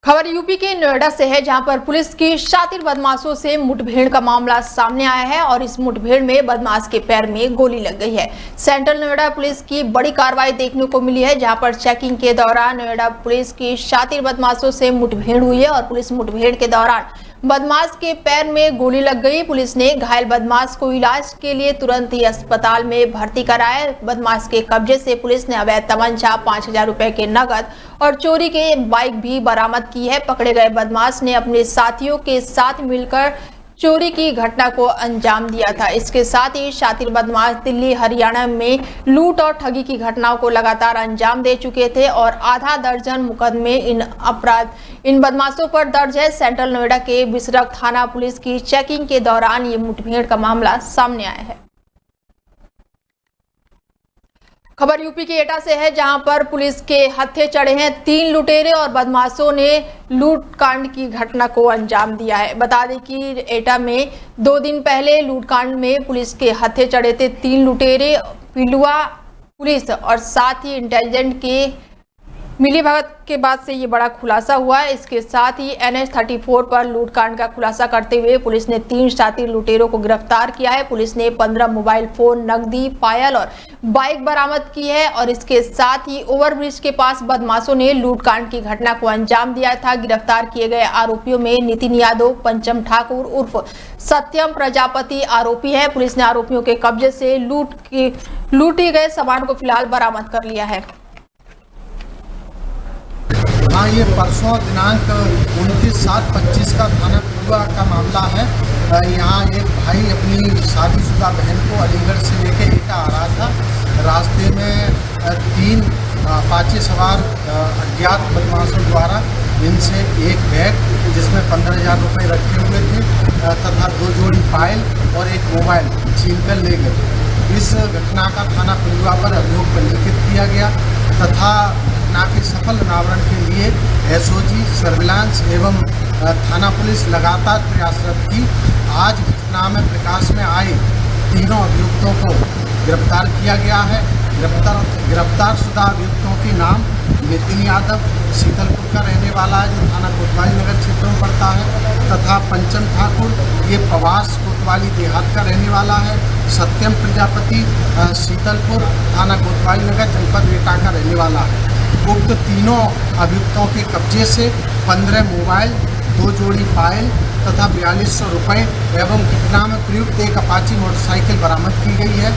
खबर यूपी के नोएडा से है, जहां पर पुलिस की शातिर बदमाशों से मुठभेड़ का मामला सामने आया है और इस मुठभेड़ में बदमाश के पैर में गोली लग गई है। सेंट्रल नोएडा पुलिस की बड़ी कार्रवाई देखने को मिली है, जहां पर चेकिंग के दौरान नोएडा पुलिस की शातिर बदमाशों से मुठभेड़ हुई है और पुलिस मुठभेड़ के दौरान बदमाश के पैर में गोली लग गई। पुलिस ने घायल बदमाश को इलाज के लिए तुरंत ही अस्पताल में भर्ती कराया। बदमाश के कब्जे से पुलिस ने अवैध तमंचा, 5,000 रुपए के नकद और चोरी के बाइक भी बरामद की है। पकड़े गए बदमाश ने अपने साथियों के साथ मिलकर चोरी की घटना को अंजाम दिया था। इसके साथ ही शातिर बदमाश दिल्ली हरियाणा में लूट और ठगी की घटनाओं को लगातार अंजाम दे चुके थे और आधा दर्जन मुकदमे इन बदमाशों पर दर्ज है। सेंट्रल नोएडा के बिसरख थाना पुलिस की चेकिंग के दौरान ये मुठभेड़ का मामला सामने आया है। खबर यूपी के एटा से है, जहां पर पुलिस के हत्थे चढ़े हैं 3 लुटेरे और बदमाशों ने लूटकांड की घटना को अंजाम दिया है। बता दें कि एटा में 2 दिन पहले लूटकांड में पुलिस के हत्थे चढ़े थे 3 लुटेरे। पिलुआ पुलिस और साथ ही इंटेलिजेंट के मिलीभगत के बाद से ये बड़ा खुलासा हुआ है। इसके साथ ही NH 34 पर लूटकांड का खुलासा करते हुए पुलिस ने 3 शातिर लुटेरों को गिरफ्तार किया है। पुलिस ने 15 मोबाइल फोन, नकदी, पायल और बाइक बरामद की है और इसके साथ ही ओवरब्रिज के पास बदमाशों ने लूटकांड की घटना को अंजाम दिया था। गिरफ्तार किए गए आरोपियों में नितिन यादव, पंचम ठाकुर उर्फ सत्यम प्रजापति आरोपी है। पुलिस ने आरोपियों के कब्जे से लूटे गए सामान को फिलहाल बरामद कर लिया है। हाँ, ये परसों दिनांक 29/7/25 का थाना पिलुआ का मामला है। यहाँ एक भाई अपनी शादीशुदा बहन को अलीगढ़ से लेके एटा आ रहा था। रास्ते में 3 अपाचे सवार अज्ञात बदमाशों द्वारा इनसे एक बैग जिसमें 15,000 रुपये रखे हुए थे तथा 2 जोड़ी पायल और एक मोबाइल छीनकर ले गए। इस घटना का थाना पिलुआ पर अभियोग पंजीकृत किया गया तथा घटना के सफल अनावरण के लिए SOG सर्विलांस एवं थाना पुलिस लगातार प्रयासरत थी। आज घटना में प्रकाश में आए तीनों अभियुक्तों को गिरफ्तार किया गया है। गिरफ्तारशुदा अभियुक्तों के नाम नितिन यादव शीतलपुर का रहने वाला है, जो थाना कोतवाली नगर क्षेत्र में पड़ता है, तथा पंचम ठाकुर ये पवास कोतवाली देहात का रहने वाला है। सत्यम प्रजापति शीतलपुर थाना कोतवाली नगर जनपद एटा का रहने वाला है। उक्त तीनों अभियुक्तों के कब्जे से 15 मोबाइल, 2 जोड़ी पायल तथा 4200 रुपये एवं घटना में प्रयुक्त एक अपाची मोटरसाइकिल बरामद की गई है।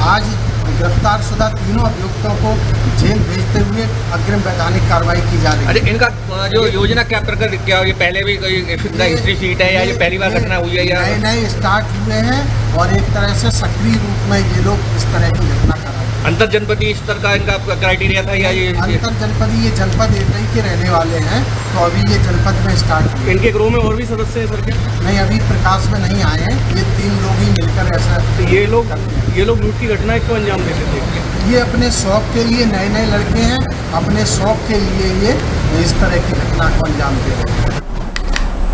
आज गिरफ्तारशुदा तीनों अभियुक्तों को जेल भेजते हुए अग्रिम वैधानिक कार्रवाई की जा रही है। अच्छा, इनका जो योजना क्या प्रकार क्या ये पहले भी कोई हिस्ट्री शीट है या ये पहली बार घटना हुई है या नए स्टार्ट हुए हैं और एक तरह से सक्रिय रूप में ये लोग इस तरह की घटना कर रहे हैं। अंतर जनपदीय स्तर का इनका क्राइटेरिया था या ये अंतर जनपदीय ये जनपद एटा के रहने वाले हैं, तो अभी ये जनपद में स्टार्ट हुए। इनके ग्रोह में और भी सदस्य हैं सर क्या? नहीं, अभी प्रकाश में नहीं आए हैं। ये 3 लोग ही मिलकर ऐसा तो ये लोग लूट की घटना को अंजाम देते थे। ये अपने शौक के लिए, नए लड़के हैं, अपने शौक के लिए ये इस तरह की घटना को अंजाम दे रहे हैं।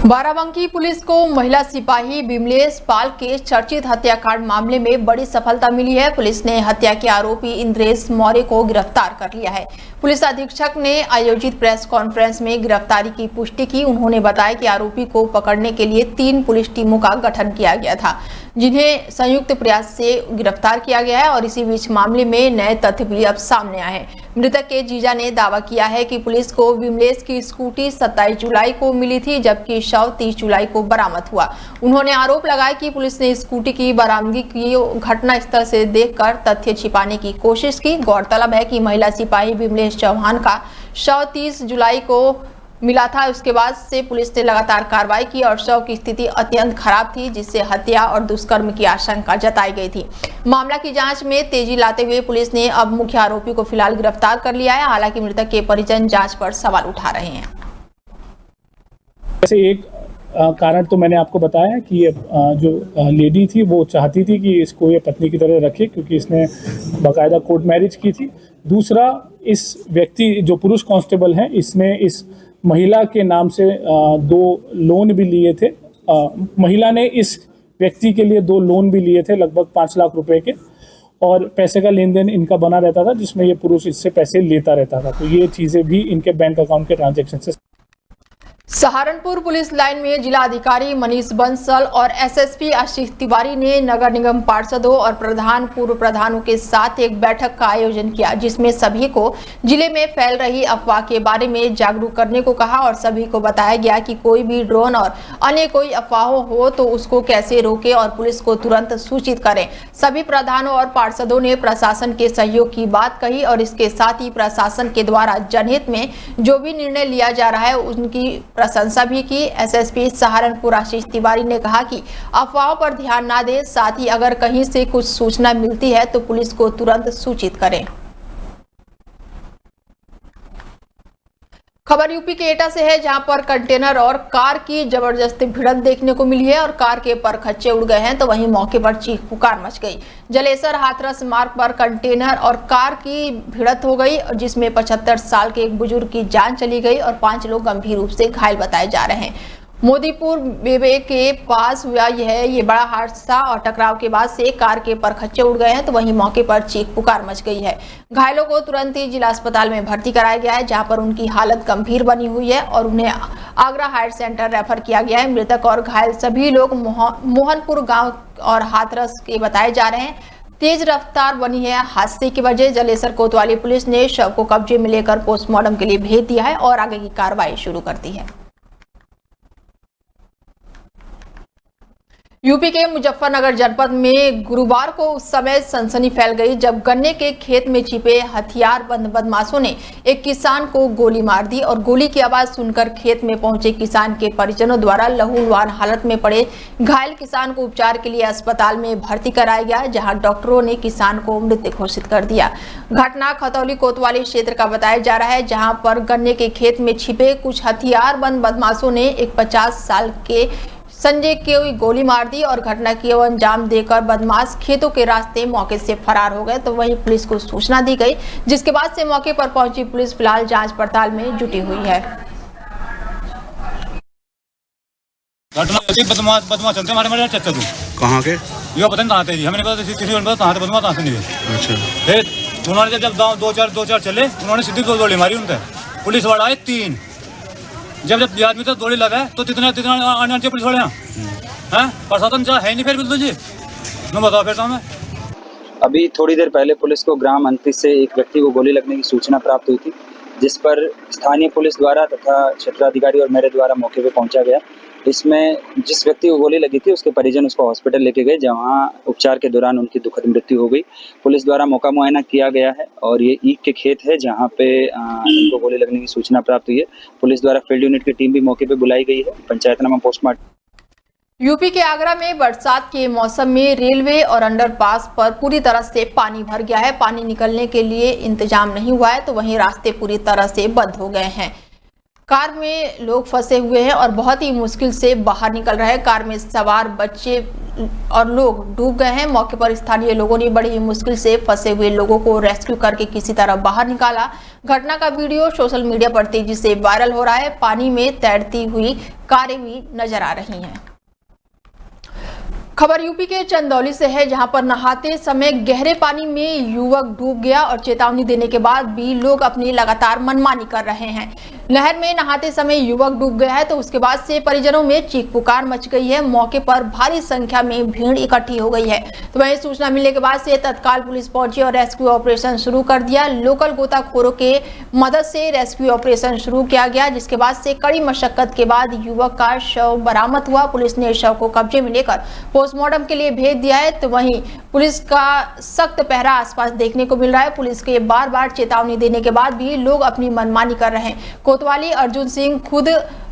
बाराबंकी पुलिस को महिला सिपाही विमलेश पाल के चर्चित हत्याकांड मामले में बड़ी सफलता मिली है। पुलिस ने हत्या के आरोपी इंद्रेश मौर्य को गिरफ्तार कर लिया है। पुलिस अधीक्षक ने आयोजित प्रेस कॉन्फ्रेंस में गिरफ्तारी की पुष्टि की। उन्होंने बताया कि आरोपी को पकड़ने के लिए 3 पुलिस टीमों का गठन किया गया था, जिन्हें संयुक्त प्रयास से गिरफ्तार किया गया है और इसी बीच मामले में नए तथ्य भी अब सामने आए हैं। मृतक के जीजा ने दावा किया है कि पुलिस को विमलेश की स्कूटी 27 जुलाई को मिली थी, जबकि शव 30 जुलाई को बरामद हुआ। उन्होंने आरोप लगाया कि पुलिस ने स्कूटी की बरामदगी की घटना स्थल से देखकर तथ्य छिपाने की कोशिश की। गौरतलब है कि महिला सिपाही विमलेश चौहान का शव 30 जुलाई को मिला था। उसके बाद से पुलिस ने लगातार कार्रवाई की और शव की स्थिति अत्यंत खराब थी, जिससे हत्या और दुष्कर्म की आशंका जताई गई थी। मामला की जांच में तेजी लाते हुए पुलिस ने अब मुख्य आरोपी को फिलहाल गिरफ्तार कर लिया है। हालांकि मृतक के परिजन जांच पर सवाल उठा रहे हैं। वैसे एक कारण तो मैंने आपको बताया कि ये जो लेडी थी वो चाहती थी कि इसको ये पत्नी की तरह रखे, क्योंकि इसने बाकायदा कोर्ट मैरिज की थी। दूसरा, इस व्यक्ति जो पुरुष कांस्टेबल हैं, इसने इस महिला के नाम से 2 लोन भी लिए थे। महिला ने इस व्यक्ति के लिए 2 लोन भी लिए थे, लगभग 5 लाख रुपए के, और पैसे का लेन देन इनका बना रहता था, जिसमें ये पुरुष इससे पैसे लेता रहता था। तो ये चीज़ें भी इनके बैंक अकाउंट के ट्रांजैक्शन से सहारनपुर पुलिस लाइन में जिला अधिकारी मनीष बंसल और एसएसपी आशीष तिवारी ने नगर निगम पार्षदों और प्रधान पूर्व प्रधानों के साथ एक बैठक का आयोजन किया, जिसमें सभी को जिले में फैल रही अफवाह के बारे में जागरूक करने को कहा और सभी को बताया गया कि कोई भी ड्रोन और अन्य कोई अफवाहों हो तो उसको कैसे रोके और पुलिस को तुरंत सूचित करें। सभी प्रधानों और पार्षदों ने प्रशासन के सहयोग की बात कही और इसके साथ ही प्रशासन के द्वारा जनहित में जो भी निर्णय लिया जा रहा है उनकी प्रशंसा भी की। एसएसपी सहारनपुर आशीष तिवारी ने कहा कि अफवाहों पर ध्यान न दें, साथ ही अगर कहीं से कुछ सूचना मिलती है तो पुलिस को तुरंत सूचित करें। खबर यूपी के एटा से है, जहां पर कंटेनर और कार की जबरदस्ती भिड़ंत देखने को मिली है और कार के परखच्चे उड़ गए हैं, तो वहीं मौके पर चीख पुकार मच गई। जलेसर हाथरस मार्ग पर कंटेनर और कार की भिड़ंत हो गई, जिसमें 75 साल के एक बुजुर्ग की जान चली गई और 5 लोग गंभीर रूप से घायल बताए जा रहे हैं। मोदीपुर बेबे के पास हुआ ये बड़ा हादसा और टकराव के बाद से कार के परखच्चे उड़ गए हैं, तो वहीं मौके पर चीख पुकार मच गई है। घायलों को तुरंत ही जिला अस्पताल में भर्ती कराया गया है, जहां पर उनकी हालत गंभीर बनी हुई है और उन्हें आगरा हायर सेंटर रेफर किया गया है। मृतक और घायल सभी लोग मोहनपुर गाँव और हाथरस के बताए जा रहे हैं। तेज रफ्तार बनी है हादसे की वजह। जलेसर कोतवाली पुलिस ने शव को कब्जे में लेकर पोस्टमार्टम के लिए भेज दिया है और आगे की कार्रवाई शुरू कर दी है। यूपी के मुजफ्फरनगर जनपद में गुरुवार को उस समय सनसनी फैल गई जब गन्ने के खेत में छिपे हथियारबंद बदमाशों ने एक किसान को गोली मार दी और गोली की आवाज सुनकर खेत में पहुंचे किसान के परिजनों द्वारा लहूलुहान हालत में पड़े घायल किसान को उपचार के लिए अस्पताल में भर्ती कराया गया, जहां डॉक्टरों ने किसान को मृत घोषित कर दिया। घटना खतौली कोतवाली क्षेत्र का बताया जा रहा है, जहाँ पर गन्ने के खेत में छिपे कुछ हथियारबंद बदमाशों ने एक 50 साल के संजय की गोली मार दी और घटना की अंजाम देकर बदमाश खेतों के रास्ते मौके से फरार हो गए, तो वहीं पुलिस को सूचना दी गई, जिसके बाद से मौके पर पहुंची पुलिस फिलहाल जांच पड़ताल में जुटी हुई है। बदमाश चलते हमारे चाचा तू कहाँ के यो पता नहीं कहाँ थे जी, हमें नहीं पता किसी को पता कहाँ थे बदमाश कहाँ से नहीं। अच्छा, फिर उन्होंने जब दो चार चले, उन्होंने सीधी दो गोली मारी उनके। पुलिस वाला आए 3, जब आदमी तो गोली लगा तो तितना आने पुलिस वाले हैं प्रशासन चाह है नहीं फिर बिल्कुल जी मैं बताओ फिर हमें। अभी थोड़ी देर पहले पुलिस को ग्राम अंतिस से एक व्यक्ति को गोली लगने की सूचना प्राप्त हुई थी, जिस पर स्थानीय पुलिस द्वारा तथा क्षेत्राधिकारी और मेरे द्वारा मौके पे पहुंचा गया। इसमें जिस व्यक्ति को गोली लगी थी उसके परिजन उसको हॉस्पिटल लेके गए, जहां उपचार के दौरान उनकी दुखद मृत्यु हो गई। पुलिस द्वारा मौका मुआयना किया गया है और ये ईख के खेत है जहां पे इनको गोली लगने की सूचना प्राप्त हुई है। पुलिस द्वारा फील्ड यूनिट की टीम भी मौके पे बुलाई गई है। पंचायतनामा पोस्टमार्टम। यूपी के आगरा में बरसात के मौसम में रेलवे और अंडरपास पर पूरी तरह से पानी भर गया है। पानी निकलने के लिए इंतजाम नहीं हुआ है, तो वहीं रास्ते पूरी तरह से बंद हो गए हैं। कार में लोग फंसे हुए हैं और बहुत ही मुश्किल से बाहर निकल रहे हैं। कार में सवार बच्चे और लोग डूब गए हैं। मौके पर स्थानीय लोगों ने बड़ी ही मुश्किल से फंसे हुए लोगों को रेस्क्यू करके किसी तरह बाहर निकाला। घटना का वीडियो सोशल मीडिया पर तेजी से वायरल हो रहा है। पानी में तैरती हुई कारें भी नजर आ रही हैं। खबर यूपी के चंदौली से है, जहां पर नहाते समय गहरे पानी में युवक डूब गया और चेतावनी देने के बाद भी लोग अपनी लगातार मनमानी कर रहे हैं। नहर में नहाते समय युवक डूब गया है, तो उसके बाद से परिजनों में चीख पुकार मच गई है। मौके पर भारी संख्या में भीड़ इकट्ठी हो गई है, तो वहीं सूचना मिलने के बाद से तत्काल पुलिस पहुंची और रेस्क्यू ऑपरेशन शुरू कर दिया। लोकल गोताखोरों के मदद से रेस्क्यू ऑपरेशन शुरू किया गया, जिसके बाद से कड़ी मशक्कत के बाद युवक का शव बरामद हुआ। पुलिस ने शव को कब्जे में लेकर पोस्टमार्टम के लिए भेज दिया है, तो वहीं पुलिस का सख्त पहरा आसपास देखने को मिल रहा है। पुलिस के बार बार चेतावनी देने के बाद भी लोग अपनी मनमानी कर रहे हैं। कोतवाली अर्जुन सिंह खुद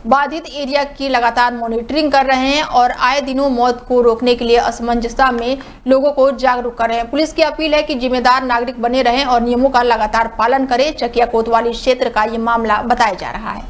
बाधित एरिया की लगातार मॉनिटरिंग कर रहे हैं और आए दिनों मौत को रोकने के लिए असमंजसता में लोगों को जागरूक कर रहे हैं। पुलिस की अपील है कि जिम्मेदार नागरिक बने रहें और नियमों का लगातार पालन करें। चकिया कोतवाली क्षेत्र का ये मामला बताया जा रहा है।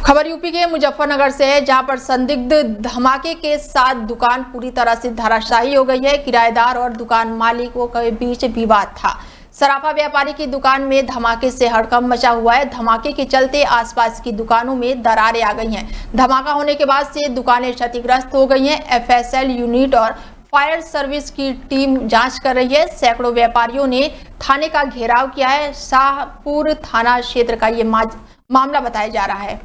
खबर यूपी के मुजफ्फरनगर से है, जहां पर संदिग्ध धमाके के साथ दुकान पूरी तरह से धराशायी हो गई है। किराएदार और दुकान मालिकों के बीच विवाद था। सराफा व्यापारी की दुकान में धमाके से हड़कंप मचा हुआ है। धमाके के चलते आसपास की दुकानों में दरारें आ गई हैं। धमाका होने के बाद से दुकानें क्षतिग्रस्त हो गई हैं। एफएसएल यूनिट और फायर सर्विस की टीम जांच कर रही है। सैकड़ों व्यापारियों ने थाने का घेराव किया है। शाहपुर थाना क्षेत्र का ये मामला बताया जा रहा है।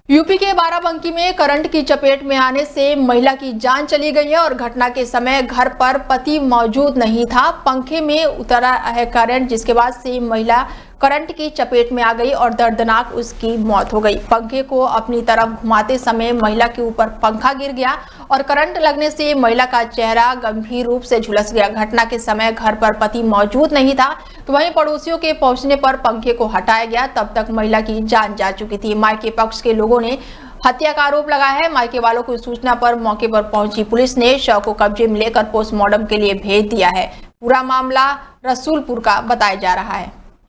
यूपी के बाराबंकी में करंट की चपेट में आने से महिला की जान चली गई है और घटना के समय घर पर पति मौजूद नहीं था। पंखे में उतरा है करंट, जिसके बाद से महिला करंट की चपेट में आ गई और दर्दनाक उसकी मौत हो गई। पंखे को अपनी तरफ घुमाते समय महिला के ऊपर पंखा गिर गया और करंट लगने से महिला का चेहरा गंभीर रूप से झुलस गया। घटना के समय घर पर पति मौजूद नहीं था, तो वहीं पड़ोसियों के पहुंचने पर पंखे को हटाया गया। तब तक महिला की जान जा चुकी थी। मायके पक्ष के लोगों ने हत्या का आरोप लगाया है। मायके वालों की सूचना पर मौके पर पहुंची पुलिस ने शव को कब्जे में लेकर पोस्टमार्टम के लिए भेज दिया है। पूरा मामला रसूलपुर का बताया जा रहा है।